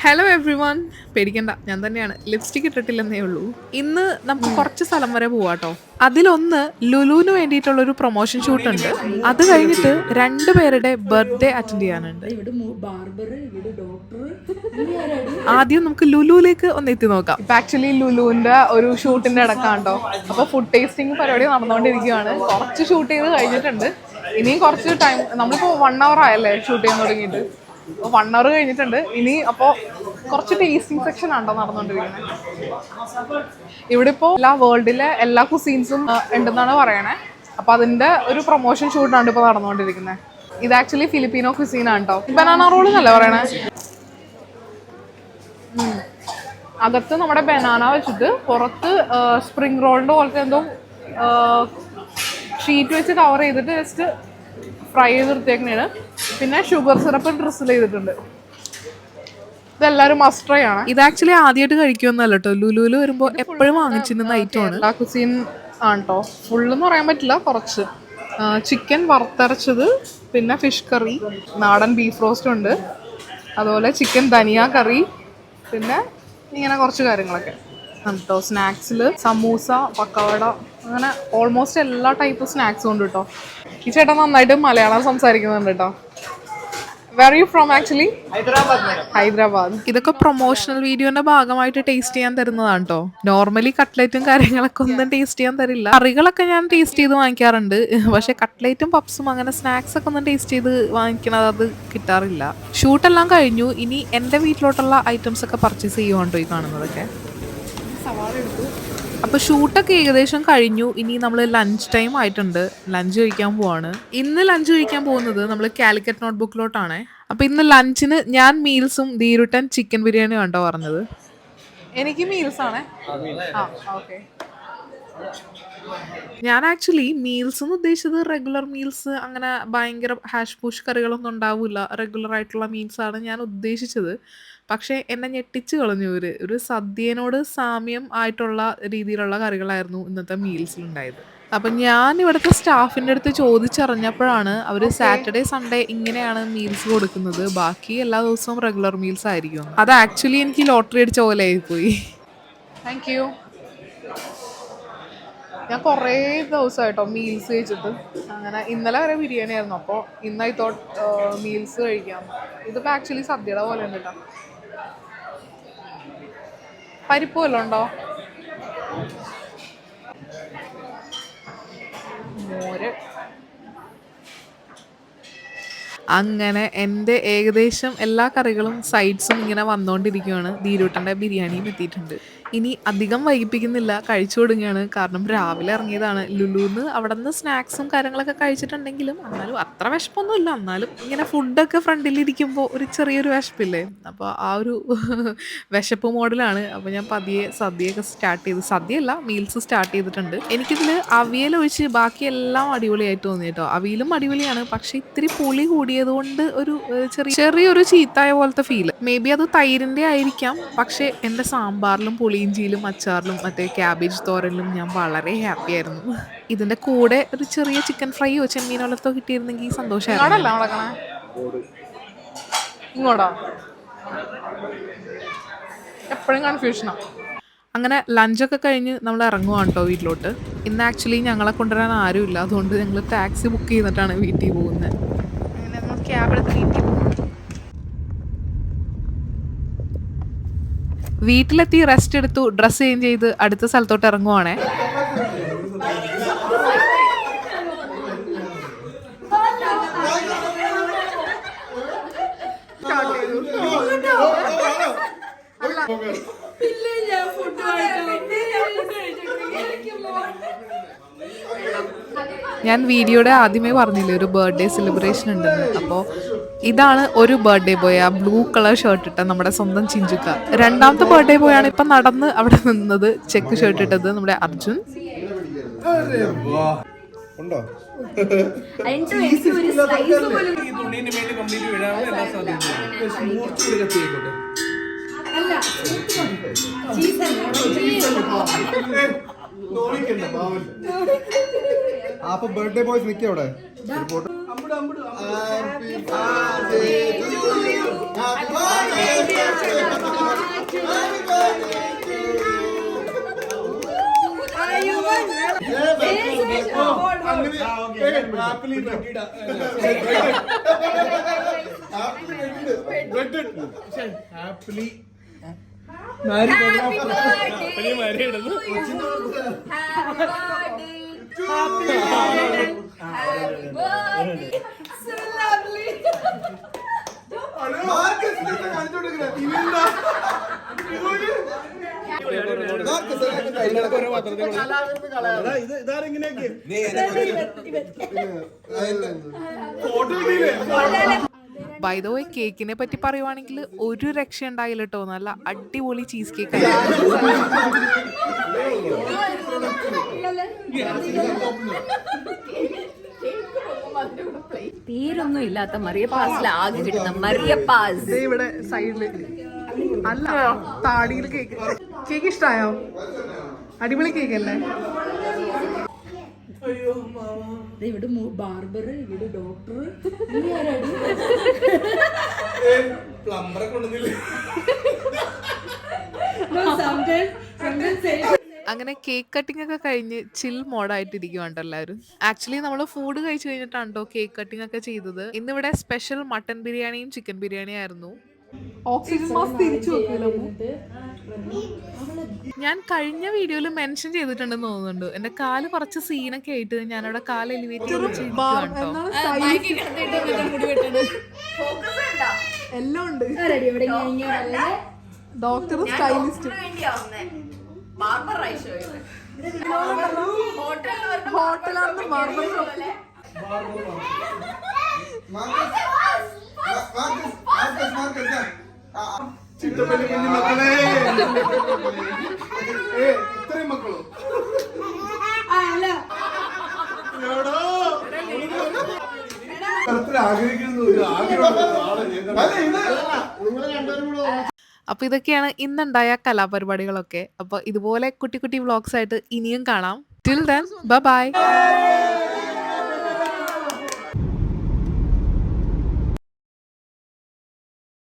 Hello every one, പേടിക്കണ്ട, ഞാൻ തന്നെയാണ്. ലിപ്സ്റ്റിക് ഇട്ടിട്ടില്ലെന്നേ ഉള്ളൂ. ഇന്ന് നമുക്ക് കുറച്ച് സ്ഥലം വരെ പോവാട്ടോ. അതിലൊന്ന് ലുലുവിന് വേണ്ടിയിട്ടുള്ളൊരു പ്രൊമോഷൻ ഷൂട്ട് ഉണ്ട്. അത് കഴിഞ്ഞിട്ട് രണ്ടുപേരുടെ ബർത്ത്ഡേ അറ്റൻഡ് ചെയ്യാനുണ്ട്. ആദ്യം നമുക്ക് ലുലുവിലേക്ക് ഒന്ന് എത്തി നോക്കാം. ഇപ്പൊ ആക്ച്വലി ലുലുവിന്റെ ഒരു ഷൂട്ടിന്റെ ഇടക്കാണ്ടോ, അപ്പൊ ഫുഡ് ടേസ്റ്റിംഗ് പരിപാടി നടന്നുകൊണ്ടിരിക്കുകയാണ്. കുറച്ച് ഷൂട്ട് ചെയ്ത് കഴിഞ്ഞിട്ടുണ്ട്. ഇനിയും കുറച്ച് ടൈം, നമ്മളിപ്പോ 1 hour ആയല്ലേ ഷൂട്ട് ചെയ്യാൻ തുടങ്ങിയിട്ട്. 1 hour കഴിഞ്ഞിട്ടുണ്ട്. ഇനി അപ്പോൾ കുറച്ച് ടേസ്റ്റിംഗ് സെക്ഷൻ ആണോ നടന്നുകൊണ്ടിരിക്കുന്നത്. ഇവിടെ ഇപ്പോൾ എല്ലാ വേൾഡിലെ എല്ലാ കുസീൻസും ഉണ്ടെന്നാണ് പറയണേ. അപ്പൊ അതിന്റെ ഒരു പ്രൊമോഷൻ ഷൂട്ടാണ് ഇപ്പോൾ നടന്നുകൊണ്ടിരിക്കുന്നത്. ഇത് ആക്ച്വലി ഫിലിപ്പീനോ കുസീൻ ആണ് കേട്ടോ. ബനാന റോൾ എന്നല്ലേ പറയണേ. അകത്ത് നമ്മുടെ ബനാന വെച്ചിട്ട് പുറത്ത് സ്പ്രിംഗ് റോളിന്റെ പോലത്തെ എന്തോ ഷീറ്റ് വെച്ച് കവർ ചെയ്തിട്ട് ജസ്റ്റ് ഫ്രൈ ചെയ്ത് എടുത്തേക്കണേണ്. പിന്നെ ഷുഗർ സിറപ്പ് ഡ്രിസിൽ ചെയ്തിട്ടുണ്ട്. ഇതെല്ലാരും മസ്റ്റ് ട്രൈ ആണ്. ഇത് ആക്ച്വലി ആദ്യമായിട്ട് കഴിക്കുമെന്നല്ല കേട്ടോ. ലുലുവില് വരുമ്പോൾ എപ്പോഴും വാങ്ങിച്ചിരുന്ന ഐറ്റമാണ്. കുസീൻ ആണ് കേട്ടോ. ഫുള്ളെന്ന് പറയാൻ പറ്റില്ല, കുറച്ച് ചിക്കൻ വറുത്തരച്ചത്, പിന്നെ ഫിഷ് കറി, നാടൻ ബീഫ് റോസ്റ്റ് ഉണ്ട്, അതുപോലെ ചിക്കൻ ധനിയ കറി, പിന്നെ ഇങ്ങനെ കുറച്ച് കാര്യങ്ങളൊക്കെ കേട്ടോ. സ്നാക്സിൽ സമൂസ, പക്കവട, അങ്ങനെ ഓൾമോസ്റ്റ് എല്ലാ ടൈപ്പ് സ്നാക്സും ഉണ്ട് കേട്ടോ. ഈ ചേട്ടൻ നന്നായിട്ട് മലയാളം സംസാരിക്കുന്നുണ്ട് കേട്ടോ. Where are you from actually? Hyderabad. ഇതൊക്കെ പ്രൊമോഷണൽ വീഡിയോന്റെ ഭാഗമായിട്ട് ടേസ്റ്റ് ചെയ്യാൻ തരുന്നതാണ് കേട്ടോ. നോർമലി കട്ട്ലേറ്റും കാര്യങ്ങളൊക്കെ ഒന്നും ടേസ്റ്റ് ചെയ്യാൻ തരില്ല. കറികളൊക്കെ ഞാൻ ടേസ്റ്റ് ചെയ്ത് വാങ്ങിക്കാറുണ്ട്. പക്ഷെ കട്ട്ലേറ്റും പപ്സും അങ്ങനെ സ്നാക്സ് ഒക്കെ ഒന്നും ടേസ്റ്റ് ചെയ്ത് വാങ്ങിക്കണത് അത് കിട്ടാറില്ല. ഷൂട്ടെല്ലാം കഴിഞ്ഞു. ഇനി എൻ്റെ വീട്ടിലോട്ടുള്ള ഐറ്റംസ് ഒക്കെ പർച്ചേസ് ചെയ്യുവാണ്ടോ ഈ കാണുന്നതൊക്കെ. സവാള എടുത്തു. അപ്പോൾ ഷൂട്ടൊക്കെ ഏകദേശം കഴിഞ്ഞു. ഇനി നമ്മൾ ലഞ്ച് ടൈം ആയിട്ടുണ്ട്. ലഞ്ച് കഴിക്കാൻ പോവാണ്. ഇന്ന് ലഞ്ച് കഴിക്കാൻ പോകുന്നത് നമ്മൾ കാലിക്കറ്റ് നോട്ട്ബുക്കിലോട്ടാണ്. അപ്പോൾ ഇന്ന് ലഞ്ചിന് ഞാൻ മീൽസും ധീരുട്ടൻ ചിക്കൻ ബിരിയാണിയും കണ്ടോ പറഞ്ഞത്. എനിക്ക് മീൽസ് ആണേ. ഓക്കെ. ഞാൻ ആക്ച്വലി മീൽസ് എന്ന് ഉദ്ദേശിച്ചത് റെഗുലർ മീൽസ്, അങ്ങനെ ഭയങ്കര ഹാഷ് പൂഷ് കറികളൊന്നും ഉണ്ടാവില്ല. റെഗുലർ ആയിട്ടുള്ള മീൽസാണ് ഞാൻ ഉദ്ദേശിച്ചത്. പക്ഷേ എന്നെ ഞെട്ടിച്ച് കളഞ്ഞു. ഒരു സദ്യനോട് സാമ്യം ആയിട്ടുള്ള രീതിയിലുള്ള കറികളായിരുന്നു ഇന്നത്തെ മീൽസിലുണ്ടായത്. അപ്പം ഞാൻ ഇവിടുത്തെ സ്റ്റാഫിൻ്റെ അടുത്ത് ചോദിച്ചറിഞ്ഞപ്പോഴാണ് അവർ സാറ്റർഡേ സൺഡേ ഇങ്ങനെയാണ് മീൽസ് കൊടുക്കുന്നത്, ബാക്കി എല്ലാ ദിവസവും റെഗുലർ മീൽസ് ആയിരിക്കും. അത് ആക്ച്വലി എനിക്ക് ലോട്ടറി അടിച്ച പോലെ ആയിപ്പോയി. Thank you. ഞാൻ കുറേ ദിവസമായിട്ടോ മീൽസ് കഴിച്ചിട്ട്. അങ്ങനെ ഇന്നലെ വരെ ബിരിയാണി ആയിരുന്നു. അപ്പോൾ ഇന്ന് ഐ തോട്ട് മീൽസ് കഴിക്കാം. ഇതിപ്പോൾ ആക്ച്വലി സദ്യയുടെ പോലെ ഉണ്ട് കേട്ടോ. പരിപ്പ് വല്ലതും ഉണ്ടോ? മോര്. അങ്ങനെ എൻ്റെ ഏകദേശം എല്ലാ കറികളും സൈഡ്സും ഇങ്ങനെ വന്നുകൊണ്ടിരിക്കുകയാണ്. ധീരൂട്ടൻ്റെ ബിരിയാണിയും എത്തിയിട്ടുണ്ട്. ഇനി അധികം വൈകിപ്പിക്കുന്നില്ല, കഴിച്ചു കൊടുക്കുകയാണ്. കാരണം രാവിലെ ഇറങ്ങിയതാണ്. ലുലുന്ന് അവിടെ നിന്ന് സ്നാക്സും കാര്യങ്ങളൊക്കെ കഴിച്ചിട്ടുണ്ടെങ്കിലും എന്നാലും അത്ര വിശപ്പൊന്നുമില്ല. എന്നാലും ഇങ്ങനെ ഫുഡൊക്കെ ഫ്രണ്ടിലിരിക്കുമ്പോൾ ഒരു ചെറിയൊരു വിശപ്പില്ലേ. അപ്പോൾ ആ ഒരു വിശപ്പ് മോഡലാണ്. അപ്പോൾ ഞാൻ പതിയെ സദ്യയൊക്കെ സ്റ്റാർട്ട് ചെയ്ത്, സദ്യയല്ല മീൽസ് സ്റ്റാർട്ട് ചെയ്തിട്ടുണ്ട്. എനിക്കിതിൽ അവിയൽ ഒഴിച്ച് ബാക്കിയെല്ലാം അടിപൊളിയായിട്ട് തോന്നി കേട്ടോ. അവിയലും അടിപൊളിയാണ്, പക്ഷേ ഇത്തിരി പുളി കൂടിയതുകൊണ്ട് ഒരു ചെറിയൊരു ചീത്തായ പോലത്തെ ഫീൽ. മേ ബി അത് തൈരിൻ്റെ ആയിരിക്കാം. പക്ഷേ എൻ്റെ സാമ്പാറിലും പുളിയിഞ്ചിയിലും അച്ചാറിലും മറ്റേ ക്യാബേജ് തോരനിലും ഞാൻ വളരെ ഹാപ്പി ആയിരുന്നു. ഇതിൻ്റെ കൂടെ ഒരു ചെറിയ ചിക്കൻ ഫ്രൈയോ ചെമ്മീനോളത്തോ കിട്ടിയിരുന്നെങ്കിൽ സന്തോഷമായിരുന്നു. ഇങ്ങോട്ടാ എപ്പോഴും കൺഫ്യൂഷനാണ്. അങ്ങനെ ലഞ്ചൊക്കെ കഴിഞ്ഞ് നമ്മൾ ഇറങ്ങുവാണ് കേട്ടോ വീട്ടിലോട്ട്. ഇന്ന് ആക്ച്വലി ഞങ്ങളെ കൊണ്ടുവരാൻ ആരുമില്ല. അതുകൊണ്ട് ഞങ്ങൾ ടാക്സി ബുക്ക് ചെയ്തിട്ടാണ് വീട്ടിൽ പോകുന്നത്. അങ്ങനെ നമ്മൾ ക്യാബ് എടുത്ത് വീട്ടിൽ പോകും. വീട്ടിലെത്തി റെസ്റ്റ് എടുത്തു, ഡ്രസ്സ് ചേഞ്ച് ചെയ്ത് അടുത്ത സ്ഥലത്തോട്ട് ഇറങ്ങുവാണേ. ഞാൻ വീഡിയോയുടെ ആദ്യമേ പറഞ്ഞില്ലേ ഒരു ബർത്ത്ഡേ സെലിബ്രേഷൻ ഉണ്ടെന്ന്. അപ്പോൾ ഇതാണ് ഒരു ബർത്ത്ഡേ ബോയ്, ആ ബ്ലൂ കളർ ഷർട്ട് ഇട്ട നമ്മുടെ സ്വന്തം ചിഞ്ചുക്ക. രണ്ടാമത്തെ ബർത്ത്ഡേ ബോയ് ആണ് ഇപ്പം നടന്ന് അവിടെ നിന്നത്, ചെക്ക് ഷർട്ട് ഇട്ടത് നമ്മുടെ അർജുൻ. അപ്പൊ ബർത്ത്ഡേ ബോയ്സ് നിൽക്കുക അവിടെ. Happy birthday to you. Happy birthday. Happily by the way കേക്കിനെ പറ്റി പറയുവാണെങ്കിൽ ഒരു രക്ഷ ഉണ്ടായില്ല കേട്ടോ. നല്ല അടിപൊളി ചീസ് കേക്ക് ആയിരുന്നു. പേരൊന്നും ഇല്ലാത്ത മറിയ പാസിൽ ആകെ കിട്ടുന്ന മറിയ പാസ് ഇവിടെ സൈഡില് അല്ല താടിയിൽ കേക്ക്. കേക്ക് ഇഷ്ടായോ? അടിപൊളി കേക്ക് അല്ലേ? ഇവിടെ ബാർബർ, ഇവിടെ ഡോക്ടർ. അങ്ങനെ കേക്ക് കട്ടിംഗ് ഒക്കെ കഴിഞ്ഞ് ചിൽ മോഡായിട്ടിരിക്കുവാണ്ട് എല്ലാവരും. ആക്ച്വലി നമ്മൾ ഫുഡ് കഴിച്ചു കഴിഞ്ഞിട്ടാണ് കേട്ടോ കേക്ക് കട്ടിംഗ് ഒക്കെ ചെയ്തത്. ഇന്നിവിടെ സ്പെഷ്യൽ മട്ടൻ ബിരിയാണിയും ചിക്കൻ ബിരിയാണിയും ആയിരുന്നു. ഓക്സിജൻ മാസ്ക് തിരിച്ചു വെക്കില്ല. ഞാൻ കഴിഞ്ഞ വീഡിയോയിൽ മെൻഷൻ ചെയ്തിട്ടുണ്ടെന്ന് തോന്നുന്നുണ്ട്. എന്റെ കാല് കുറച്ച് സീനൊക്കെ ആയിട്ട് ഞാനവിടെ കാല് എലിവേറ്റ് എല്ലാം ഉണ്ട്. ഡോക്ടർ സ്റ്റൈലിസ്റ്റ് ഹോട്ടലാണെന്ന് ബാർബർ ഷോപ്പ്. ഇത്രയും മക്കളോ അപ്പൊ ഇതൊക്കെയാണ് ഇന്നുണ്ടായ കലാപരിപാടികളൊക്കെ. അപ്പൊ ഇതുപോലെ കുട്ടി കുട്ടി വ്ളോഗ്സ് ആയിട്ട് ഇനിയും കാണാം. Till then bye.